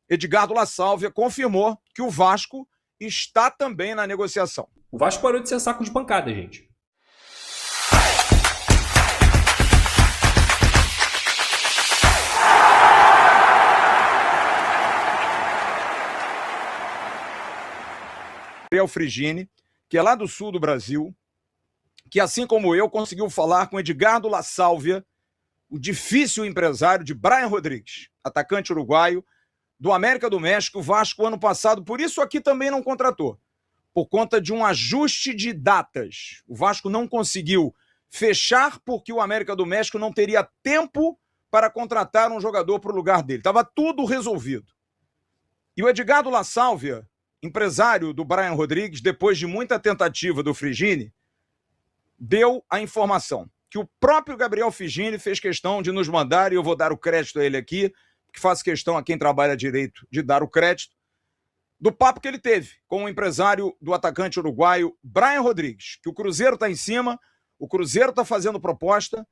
Edgardo La Sálvia confirmou que o Vasco está também na negociação. O Vasco parou de ser saco de pancada, gente. Gabriel Friggini, que é lá do sul do Brasil, que assim como eu conseguiu falar com Edgardo La Sálvia, o difícil empresário de Brian Rodrigues, atacante uruguaio, do América do México, o Vasco ano passado, por isso aqui também não contratou, por conta de um ajuste de datas. O Vasco não conseguiu fechar porque o América do México não teria tempo para contratar um jogador para o lugar dele. Estava tudo resolvido. E o Edgardo La Sálvia, empresário do Brian Rodrigues, depois de muita tentativa do Friggini, deu a informação que o próprio Gabriel Friggini fez questão de nos mandar, e eu vou dar o crédito a ele aqui, que faço questão a quem trabalha direito de dar o crédito, do papo que ele teve com o empresário do atacante uruguaio Brian Rodrigues, que o Cruzeiro está em cima, o Cruzeiro está fazendo proposta,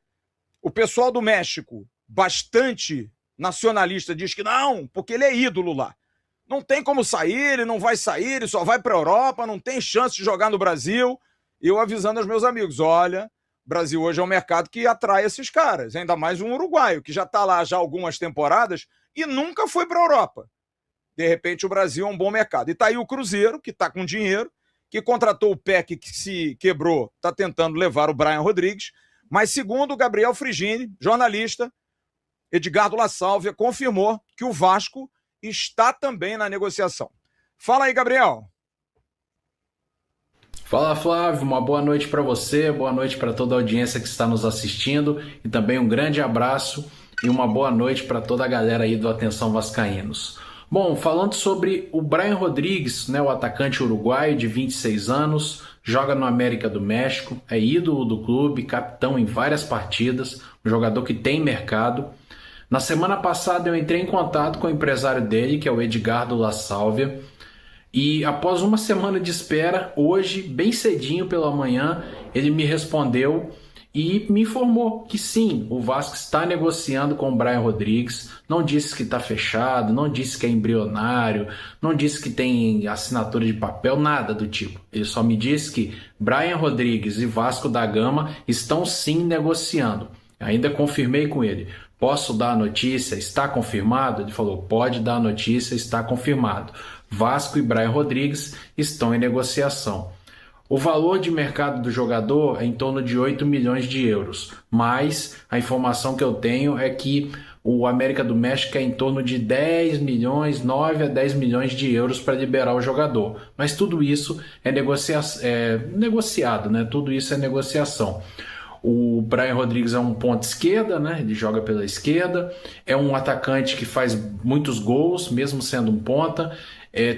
o pessoal do México, bastante nacionalista, diz que não, porque ele é ídolo lá. Não tem como sair, ele não vai sair, ele só vai para a Europa, não tem chance de jogar no Brasil. E eu avisando aos meus amigos, olha, o Brasil hoje é um mercado que atrai esses caras, ainda mais um uruguaio, que já está lá já algumas temporadas e nunca foi para a Europa. De repente o Brasil é um bom mercado. E está aí o Cruzeiro, que está com dinheiro, que contratou o PEC que se quebrou, está tentando levar o Brian Rodrigues, mas segundo o Gabriel Friggini, jornalista, Edgardo La Sálvia confirmou que o Vasco está também na negociação. Fala aí, Gabriel. Fala, Flávio, uma boa noite para você, boa noite para toda a audiência que está nos assistindo e também um grande abraço e uma boa noite para toda a galera aí do Atenção Vascaínos. Bom, falando sobre o Brian Rodrigues, né, o atacante uruguaio de 26 anos, joga no América do México, é ídolo do clube, capitão em várias partidas, um jogador que tem mercado. Na semana passada eu entrei em contato com o empresário dele, que é o Edgardo La Sálvia, e após uma semana de espera, hoje, bem cedinho pela manhã, ele me respondeu e me informou que sim, o Vasco está negociando com o Brian Rodrigues, não disse que está fechado, não disse que é embrionário, não disse que tem assinatura de papel, nada do tipo. Ele só me disse que Brian Rodrigues e Vasco da Gama estão sim negociando. Ainda confirmei com ele. Posso dar a notícia? Está confirmado? Ele falou, pode dar a notícia, está confirmado. Vasco e Brian Rodrigues estão em negociação. O valor de mercado do jogador é em torno de 8 milhões de euros, mas a informação que eu tenho é que o América do México é em torno de 10 milhões, 9 a 10 milhões de euros para liberar o jogador. Mas tudo isso é negociado, né? Tudo isso é negociação. O Brian Rodrigues é um ponta esquerda, né? Ele joga pela esquerda, é um atacante que faz muitos gols, mesmo sendo um ponta,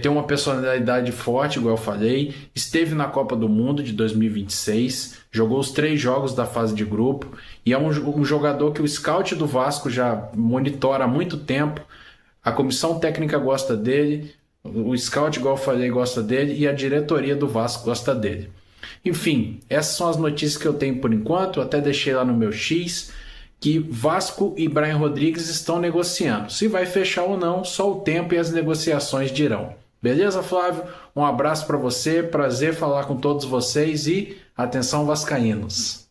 tem uma personalidade forte, igual eu falei, esteve na Copa do Mundo de 2026, jogou os 3 jogos da fase de grupo e é um jogador que o scout do Vasco já monitora há muito tempo, a comissão técnica gosta dele, o scout, igual eu falei, gosta dele e a diretoria do Vasco gosta dele. Enfim, essas são as notícias que eu tenho por enquanto, até deixei lá no meu X, que Vasco e Brian Rodrigues estão negociando. Se vai fechar ou não, só o tempo e as negociações dirão. Beleza, Flávio? Um abraço para você, prazer falar com todos vocês e atenção vascaínos.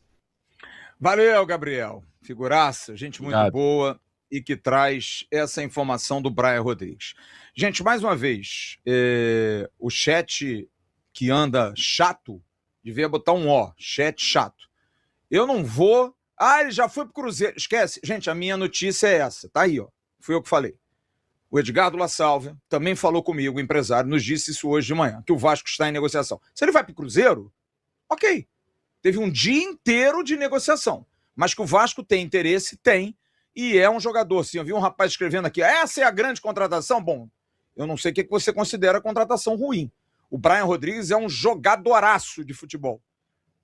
Valeu, Gabriel. Figuraça, gente muito Obrigado. boa e que traz essa informação do Brian Rodrigues. Gente, mais uma vez, o chat que anda chato, devia botar um O, chat chato. Eu não vou... ele já foi pro Cruzeiro. Esquece. Gente, a minha notícia é essa. Tá aí, ó. Fui eu que falei. O Edgardo La Sálvia também falou comigo, o empresário, nos disse isso hoje de manhã, que o Vasco está em negociação. Se ele vai pro Cruzeiro, ok. Teve um dia inteiro de negociação. Mas que o Vasco tem interesse, tem. E é um jogador, sim. Eu vi um rapaz escrevendo aqui, essa é a grande contratação? Bom, eu não sei o que você considera contratação ruim. O Brian Rodrigues é um jogadoraço de futebol.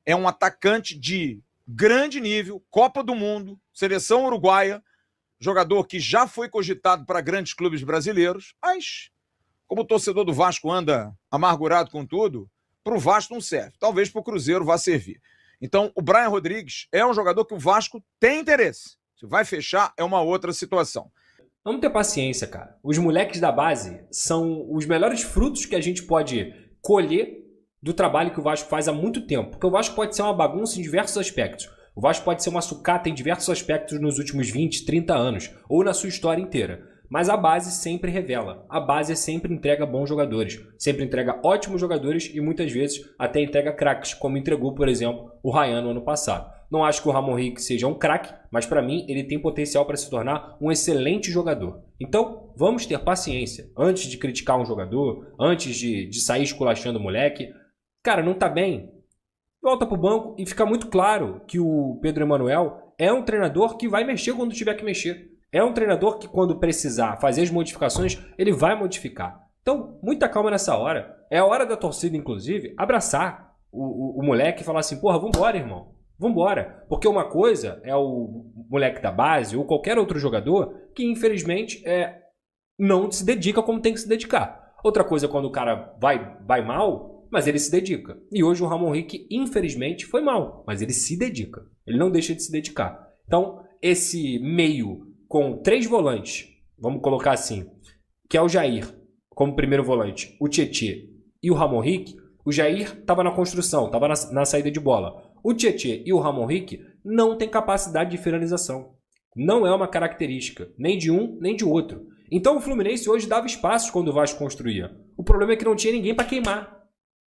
É um atacante de grande nível, Copa do Mundo, seleção uruguaia, jogador que já foi cogitado para grandes clubes brasileiros, mas como o torcedor do Vasco anda amargurado com tudo, para o Vasco não serve. Talvez para o Cruzeiro vá servir. Então, o Brian Rodrigues é um jogador que o Vasco tem interesse. Se vai fechar, é uma outra situação. Vamos ter paciência, cara. Os moleques da base são os melhores frutos que a gente pode colher do trabalho que o Vasco faz há muito tempo. Porque o Vasco pode ser uma bagunça em diversos aspectos. O Vasco pode ser uma sucata em diversos aspectos nos últimos 20, 30 anos, ou na sua história inteira. Mas a base sempre revela. A base sempre entrega bons jogadores. Sempre entrega ótimos jogadores e muitas vezes até entrega craques, como entregou, por exemplo, o Ryan no ano passado. Não acho que o Ramon Henrique seja um craque, mas para mim ele tem potencial para se tornar um excelente jogador. Então, vamos ter paciência. Antes de criticar um jogador, antes de sair esculachando o moleque, cara, não tá bem. Volta pro banco e fica muito claro que o Pedro Emanuel é um treinador que vai mexer quando tiver que mexer. É um treinador que quando precisar fazer as modificações, ele vai modificar. Então, muita calma nessa hora. É a hora da torcida, inclusive, abraçar o moleque e falar assim, porra, vambora, irmão. Vambora. Porque uma coisa é o moleque da base ou qualquer outro jogador que, infelizmente, não se dedica como tem que se dedicar. Outra coisa é quando o cara vai mal, mas ele se dedica. E hoje o Ramon Henrique, infelizmente, foi mal, mas ele se dedica. Ele não deixa de se dedicar. Então, esse meio com 3 volantes, vamos colocar assim, que é o Jair como primeiro volante, o Tietê e o Ramon Henrique, o Jair estava na construção, estava na saída de bola. O Tietê e o Ramon Henrique não têm capacidade de finalização. Não é uma característica, nem de um, nem de outro. Então o Fluminense hoje dava espaço quando o Vasco construía. O problema é que não tinha ninguém para queimar.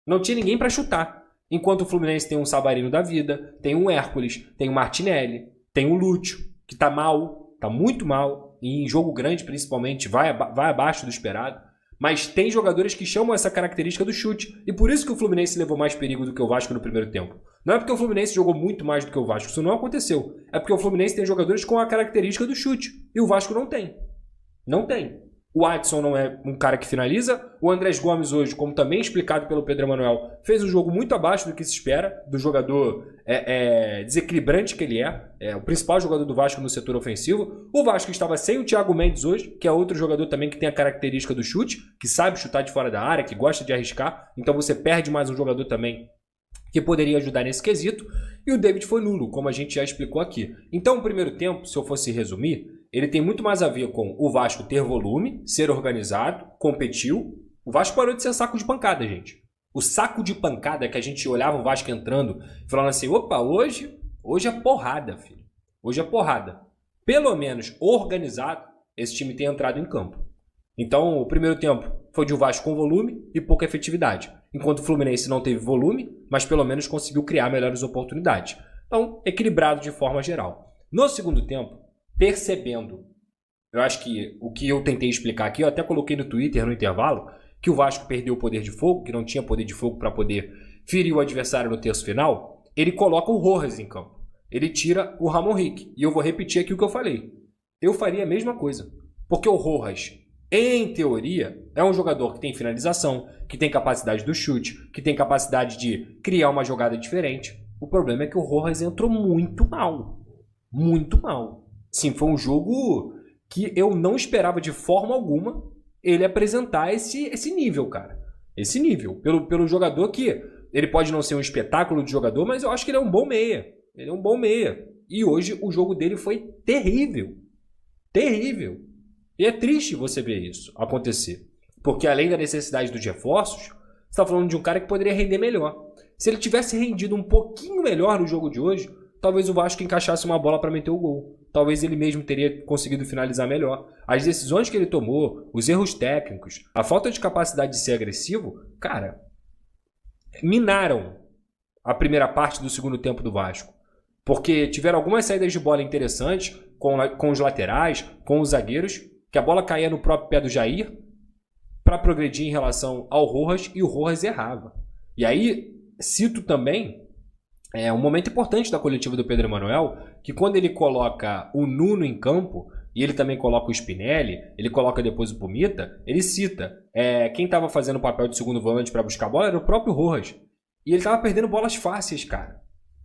Não tinha ninguém para chutar. Enquanto o Fluminense tem um Savarino da vida, tem um Hércules, tem um Martinelli, tem um Lúcio, que está mal, está muito mal, e em jogo grande principalmente vai abaixo do esperado. Mas tem jogadores que chamam essa característica do chute. E por isso que o Fluminense levou mais perigo do que o Vasco no primeiro tempo. Não é porque o Fluminense jogou muito mais do que o Vasco. Isso não aconteceu. É porque o Fluminense tem jogadores com a característica do chute. E o Vasco não tem. Não tem. O Adson não é um cara que finaliza. O Andrés Gomes hoje, como também explicado pelo Pedro Emanuel, fez um jogo muito abaixo do que se espera. Do jogador desequilibrante que ele é. O principal jogador do Vasco no setor ofensivo. O Vasco estava sem o Thiago Mendes hoje, que é outro jogador também que tem a característica do chute, que sabe chutar de fora da área, que gosta de arriscar. Então você perde mais um jogador também que poderia ajudar nesse quesito. E o David foi nulo, como a gente já explicou aqui. Então o primeiro tempo, se eu fosse resumir, ele tem muito mais a ver com o Vasco ter volume, ser organizado, competiu. O Vasco parou de ser saco de pancada, gente. O saco de pancada que a gente olhava o Vasco entrando, falando assim, opa, hoje é porrada, filho. Hoje é porrada. Pelo menos organizado, esse time tem entrado em campo. Então, o primeiro tempo foi de um Vasco com volume e pouca efetividade. Enquanto o Fluminense não teve volume, mas pelo menos conseguiu criar melhores oportunidades. Então, equilibrado de forma geral. No segundo tempo, percebendo, eu acho que o que eu tentei explicar aqui, eu até coloquei no Twitter no intervalo, que o Vasco perdeu o poder de fogo, que não tinha poder de fogo para poder ferir o adversário no terço final, ele coloca o Rojas em campo. Ele tira o Ramon Henrique. E eu vou repetir aqui o que eu falei. Eu faria a mesma coisa. Porque o Rojas, em teoria, é um jogador que tem finalização, que tem capacidade do chute, que tem capacidade de criar uma jogada diferente. O problema é que o Rojas entrou muito mal. Muito mal. Sim, foi um jogo que eu não esperava de forma alguma ele apresentar esse nível, cara. Esse nível. Pelo jogador que ele pode não ser um espetáculo de jogador, mas eu acho que ele é um bom meia. Ele é um bom meia. E hoje o jogo dele foi terrível. Terrível. E é triste você ver isso acontecer. Porque além da necessidade dos reforços, você está falando de um cara que poderia render melhor. Se ele tivesse rendido um pouquinho melhor no jogo de hoje, talvez o Vasco encaixasse uma bola para meter o gol. Talvez ele mesmo teria conseguido finalizar melhor. As decisões que ele tomou, os erros técnicos, a falta de capacidade de ser agressivo, cara, minaram a primeira parte do segundo tempo do Vasco. Porque tiveram algumas saídas de bola interessantes com os laterais, com os zagueiros, que a bola caía no próprio pé do Jair para progredir em relação ao Rojas e o Rojas errava. E aí, cito também um momento importante da coletiva do Pedro Emanuel, que quando ele coloca o Nuno em campo, e ele também coloca o Spinelli, ele coloca depois o Pumita, ele cita, quem estava fazendo o papel de segundo volante para buscar a bola era o próprio Rojas. E ele estava perdendo bolas fáceis, cara.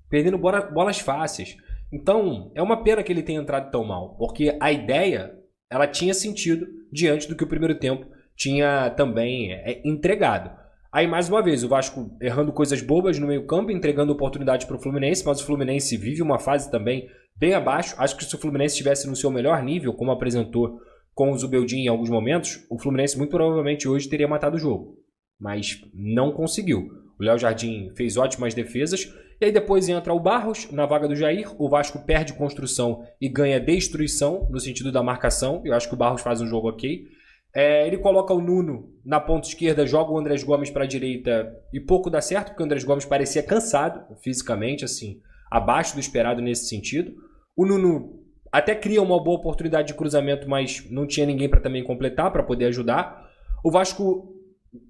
Perdendo bolas fáceis. Então, é uma pena que ele tenha entrado tão mal, porque a ideia, ela tinha sentido diante do que o primeiro tempo tinha também entregado. Aí, mais uma vez, o Vasco errando coisas bobas no meio campo, entregando oportunidade para o Fluminense, mas o Fluminense vive uma fase também bem abaixo. Acho que se o Fluminense estivesse no seu melhor nível, como apresentou com o Zubeldia em alguns momentos, o Fluminense muito provavelmente hoje teria matado o jogo. Mas não conseguiu. O Léo Jardim fez ótimas defesas. E aí depois entra o Barros na vaga do Jair. O Vasco perde construção e ganha destruição no sentido da marcação. Eu acho que o Barros faz um jogo ok. Ele coloca o Nuno na ponta esquerda, joga o Andrés Gomes para a direita e pouco dá certo, porque o Andrés Gomes parecia cansado fisicamente, assim, abaixo do esperado nesse sentido. O Nuno até cria uma boa oportunidade de cruzamento, mas não tinha ninguém para também completar, para poder ajudar. O Vasco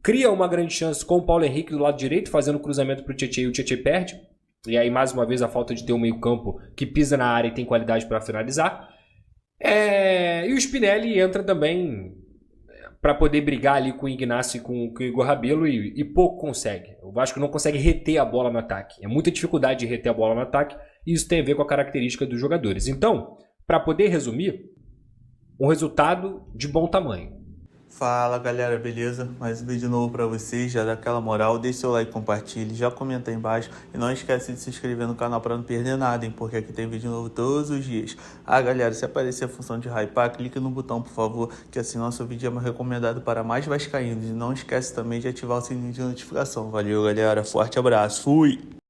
cria uma grande chance com o Paulo Henrique do lado direito, fazendo o cruzamento para o Tietchan e o Tietchan perde. E aí, mais uma vez, a falta de ter um meio-campo que pisa na área e tem qualidade para finalizar. E o Spinelli entra também para poder brigar ali com o Ignacio e com o Igor Rabelo e pouco consegue. O Vasco não consegue reter a bola no ataque. É muita dificuldade de reter a bola no ataque e isso tem a ver com a característica dos jogadores. Então, para poder resumir, um resultado de bom tamanho. Fala galera, beleza? Mais um vídeo novo pra vocês, já dá aquela moral, deixa seu like, compartilhe, já comenta aí embaixo e não esquece de se inscrever no canal pra não perder nada, hein? Porque aqui tem vídeo novo todos os dias. Galera, se aparecer a função de hypar, clica no botão por favor, que assim nosso vídeo é mais recomendado para mais vascaínos. E não esquece também de ativar o sininho de notificação. Valeu galera, forte abraço, fui!